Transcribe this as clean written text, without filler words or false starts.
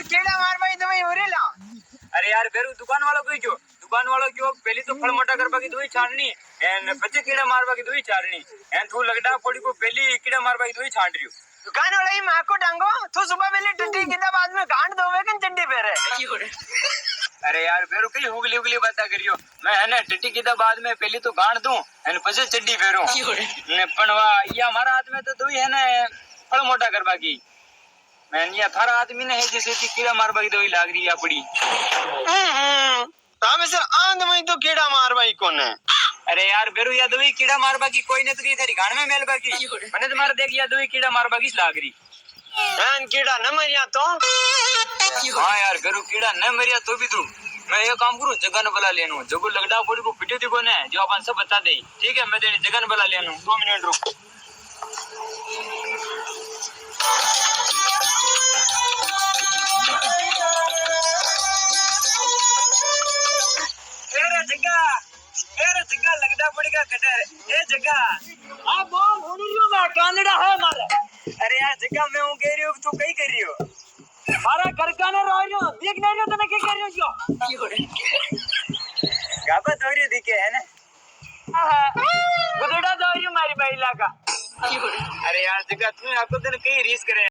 कीड़ा मार भाई दवाई हो रे ला। अरे यार बेरू दुकान वालों को क्यों पहली तो फल मोटा करवा की दवाई छाड़नी एंड बच्चे कीड़ा मारवा की दवाई छाड़नी एंड तू लगड़ा पड़ी को पहली कीड़ा मारवा की दवाई छाड़ रही हो। दुकान वाला ही मां को डांगो तू सुबह वेले टट्टी किदा बाद में गांड दोवे कन चड्डी पहरे। अरे यार बेरू कई हुगली हुगली बात करियो मैं है ना टट्टी किदा बाद में पहली तो गांड दूं एंड પછી चड्डी पहरूं ने पण वा ये हमारा हाथ में तो दवाई है ना फल मोटा करवा की मैं ये थारा आदमी ने है जैसे कि कीड़ा मारवा की दवाई लाग रही है पड़ी। तामे सर आंध में तो कीड़ा मार भाई कोने। अरे यार बेरू या दवाई कीड़ा मारवा की कोई ने तो की तेरी गान में मेलवा की मैंने तुम्हारे देख या दवाई कीड़ा मारवा की लाग रही एन कीड़ा न मरिया तो। हाँ यार बेरू कीड़ा न मरिया तो भी तू मैं ये काम करूं जगन बला लेनो जगो लगड़ा पड़ी को पिटे दिखो ने जो अपन सब बता दे ठीक है मैं तेरी जगन बला लेनो 2 मिनट रुक। तेरे जग्गा लगड़ा पड़ी का कटर ए जग्गा आ बोल हो रही हूं मैं कांदड़ा है मारे। अरे यार जग्गा मैं हूं कह रही हूं तू कहीं कर रही हो मारा घर का ना रह रही हो देख नहीं रही हो तने क्या कर रही हो गाबा दौरी दिखे है ना गुदड़ा दौरी मारी महिला का। अरे यार जग्गा तू आपको तने कहीं रीस करे